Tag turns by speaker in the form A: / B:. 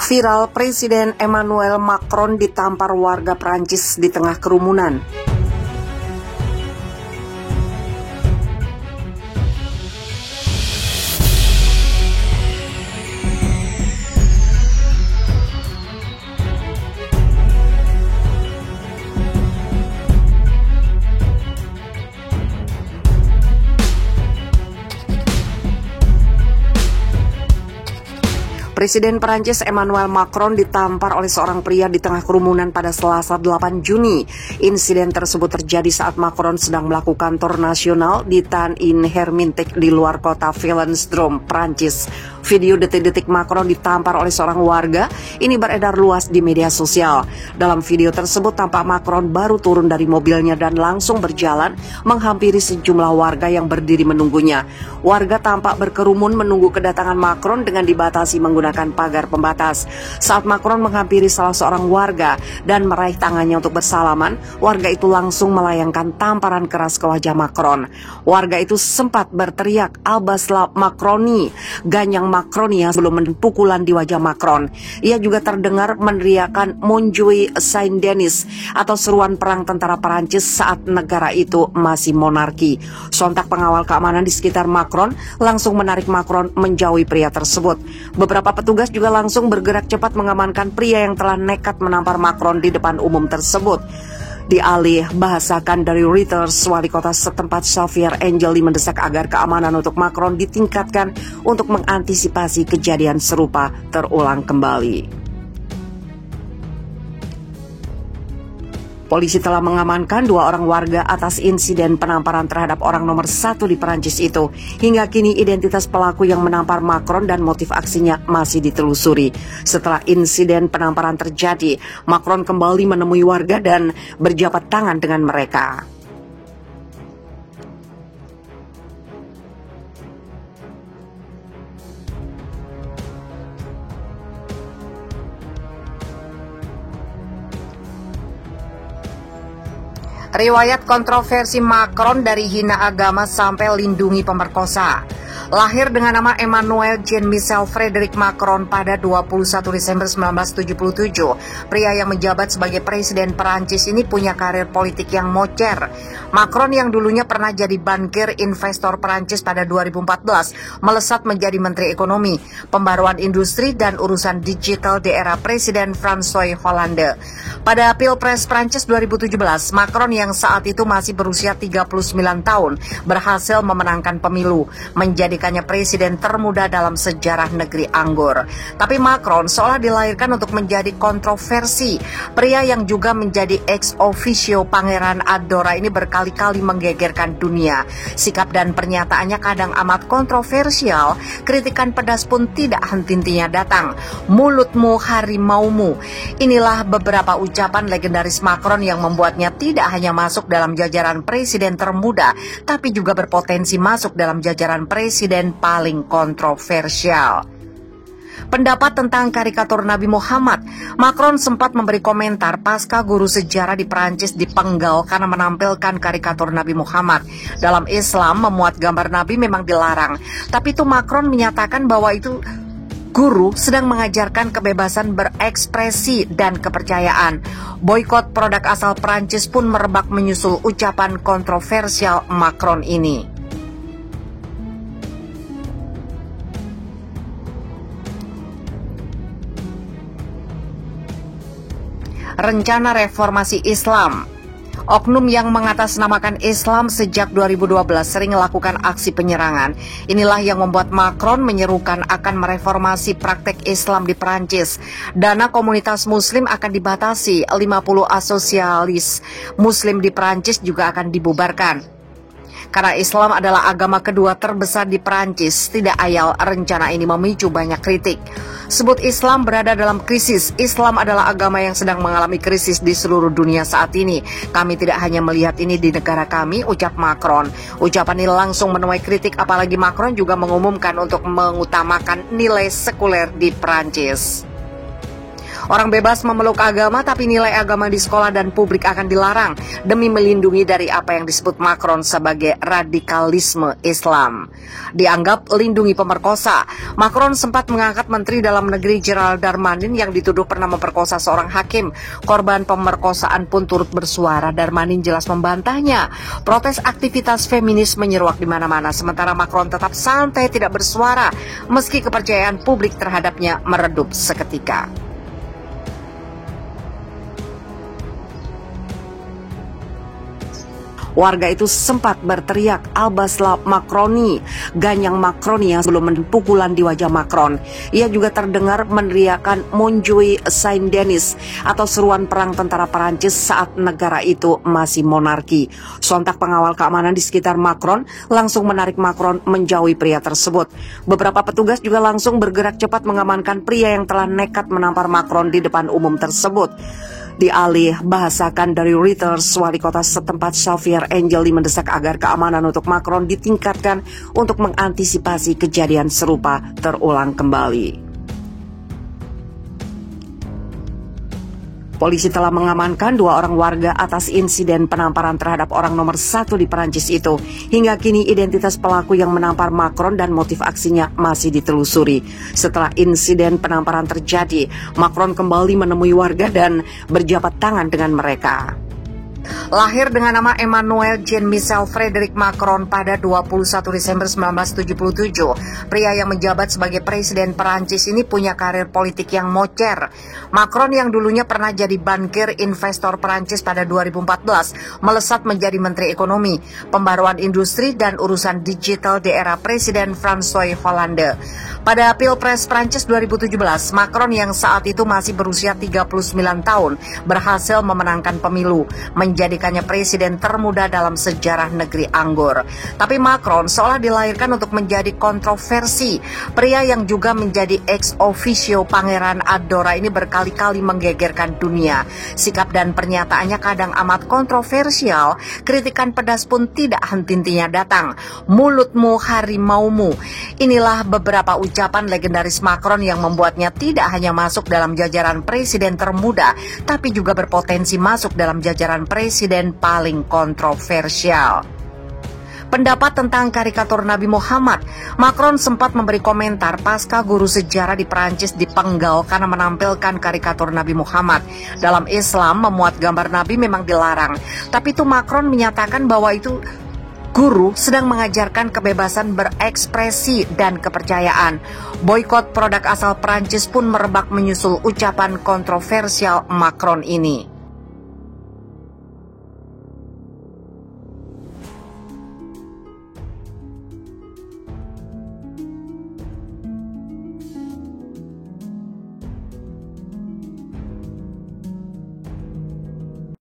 A: Viral, Presiden Emmanuel Macron ditampar warga Prancis di tengah kerumunan. Presiden Perancis Emmanuel Macron ditampar oleh seorang pria di tengah kerumunan pada Selasa 8 Juni. Insiden tersebut terjadi saat Macron sedang melakukan tur nasional di Tan-in-Hermintic di luar kota Valenzdrom, Perancis. Video detik-detik Macron ditampar oleh seorang warga ini beredar luas di media sosial. Dalam video tersebut tampak Macron baru turun dari mobilnya dan langsung berjalan menghampiri sejumlah warga yang berdiri menunggunya. Warga tampak berkerumun menunggu kedatangan Macron dengan dibatasi menggunakan pagar pembatas. Saat Macron menghampiri salah seorang warga dan meraih tangannya untuk bersalaman, warga itu langsung melayangkan tamparan keras ke wajah Macron. Warga itu sempat berteriak "Albas la Macronie", ganyang Macronia sebelum pukulan di wajah Macron. Ia juga terdengar meneriakan "Monjui Saint-Denis" atau seruan perang tentara Perancis saat negara itu masih monarki. Sontak pengawal keamanan di sekitar Macron langsung menarik Macron menjauhi pria tersebut. Beberapa petugas juga langsung bergerak cepat mengamankan pria yang telah nekat menampar Macron di depan umum tersebut. Dialih bahasakan dari Reuters, wali kota setempat Xavier Angeli mendesak agar keamanan untuk Macron ditingkatkan untuk mengantisipasi kejadian serupa terulang kembali. Polisi telah mengamankan 2 orang warga atas insiden penamparan terhadap orang nomor 1 di Perancis itu. Hingga kini identitas pelaku yang menampar Macron dan motif aksinya masih ditelusuri. Setelah insiden penamparan terjadi, Macron kembali menemui warga dan berjabat tangan dengan mereka. Riwayat kontroversi Macron dari hina agama sampai lindungi pemerkosa. Lahir dengan nama Emmanuel Jean-Michel Frédéric Macron pada 21 Desember 1977, pria yang menjabat sebagai Presiden Perancis ini punya karir politik yang mocer. Macron yang dulunya pernah jadi bankir investor Perancis pada 2014, melesat menjadi Menteri Ekonomi, Pembaruan Industri dan Urusan Digital di era Presiden François Hollande. Pada Pilpres Perancis 2017, Macron yang saat itu masih berusia 39 tahun berhasil memenangkan pemilu, menjadikannya presiden termuda dalam sejarah negeri anggur. Tapi Macron seolah dilahirkan untuk menjadi kontroversi. Pria yang juga menjadi ex officio Pangeran Andorra ini berkali-kali menggegerkan dunia. Sikap dan pernyataannya kadang amat kontroversial, kritikan pedas pun tidak henti-hentinya datang. Mulutmu harimaumu. Inilah beberapa ucapan legendaris Macron yang membuatnya tidak hanya masuk dalam jajaran presiden termuda, tapi juga berpotensi masuk dalam jajaran presiden paling kontroversial. Pendapat tentang karikatur Nabi Muhammad. Macron sempat memberi komentar pasca guru sejarah di Perancis dipenggal karena menampilkan karikatur Nabi Muhammad. Dalam Islam, memuat gambar Nabi memang dilarang, tapi itu Macron menyatakan bahwa itu guru sedang mengajarkan kebebasan berekspresi dan kepercayaan. Boykot produk asal Perancis pun merebak menyusul ucapan kontroversial Macron ini. Rencana reformasi Islam. Oknum yang mengatasnamakan Islam sejak 2012 sering melakukan aksi penyerangan. Inilah yang membuat Macron menyerukan akan mereformasi praktek Islam di Perancis. Dana komunitas muslim akan dibatasi, 50 asosialis muslim di Perancis juga akan dibubarkan. Karena Islam adalah agama kedua terbesar di Perancis, tidak ayal rencana ini memicu banyak kritik. Sebut Islam berada dalam krisis. Islam adalah agama yang sedang mengalami krisis di seluruh dunia saat ini. Kami tidak hanya melihat ini di negara kami, ucap Macron. Ucapan ini langsung menuai kritik, apalagi Macron juga mengumumkan untuk mengutamakan nilai sekuler di Perancis. Orang bebas memeluk agama, tapi nilai agama di sekolah dan publik akan dilarang demi melindungi dari apa yang disebut Macron sebagai radikalisme Islam. Dianggap lindungi pemerkosa, Macron sempat mengangkat Menteri Dalam Negeri Gerald Darmanin yang dituduh pernah memperkosa seorang hakim. Korban pemerkosaan pun turut bersuara. Darmanin jelas membantahnya. Protes aktivitas feminis menyeruak di mana-mana, sementara Macron tetap santai tidak bersuara meski kepercayaan publik terhadapnya meredup seketika. Warga itu sempat berteriak Albasla Macroni, ganyang Macroni yang sebelum pukulan di wajah Macron. Ia juga terdengar meneriakan Monjoie Saint-Denis atau seruan perang tentara Perancis saat negara itu masih monarki. Sontak pengawal keamanan di sekitar Macron langsung menarik Macron menjauhi pria tersebut. Beberapa petugas juga langsung bergerak cepat mengamankan pria yang telah nekat menampar Macron di depan umum tersebut. Dialih bahasakan dari Reuters, wali kota setempat Xavier Angeli mendesak agar keamanan untuk Macron ditingkatkan untuk mengantisipasi kejadian serupa terulang kembali. Polisi telah mengamankan 2 orang warga atas insiden penamparan terhadap orang nomor 1 di Perancis itu. Hingga kini identitas pelaku yang menampar Macron dan motif aksinya masih ditelusuri. Setelah insiden penamparan terjadi, Macron kembali menemui warga dan berjabat tangan dengan mereka. Lahir dengan nama Emmanuel Jean-Michel Frédéric Macron pada 21 Desember 1977, pria yang menjabat sebagai Presiden Perancis ini punya karir politik yang mocer. Macron yang dulunya pernah jadi bankir investor Perancis pada 2014, melesat menjadi Menteri Ekonomi, Pembaruan Industri dan Urusan Digital di era Presiden François Hollande. Pada Pilpres Perancis 2017, Macron yang saat itu masih berusia 39 tahun berhasil memenangkan pemilu, menjadikannya presiden termuda dalam sejarah negeri anggur. Tapi Macron seolah dilahirkan untuk menjadi kontroversi. Pria yang juga menjadi ex officio Pangeran Andorra ini berkali-kali menggegerkan dunia. Sikap dan pernyataannya kadang amat kontroversial, kritikan pedas pun tidak henti-hentinya datang. Mulutmu harimaumu. Inilah beberapa ucapan legendaris Macron yang membuatnya tidak hanya masuk dalam jajaran presiden termuda, tapi juga berpotensi masuk dalam jajaran presiden paling kontroversial. Pendapat tentang karikatur Nabi Muhammad. Macron sempat memberi komentar pasca guru sejarah di Perancis dipenggal karena menampilkan karikatur Nabi Muhammad. Dalam Islam, memuat gambar Nabi memang dilarang, tapi itu Macron menyatakan bahwa itu guru sedang mengajarkan kebebasan berekspresi dan kepercayaan. Boykot produk asal Perancis pun merebak menyusul ucapan kontroversial Macron ini.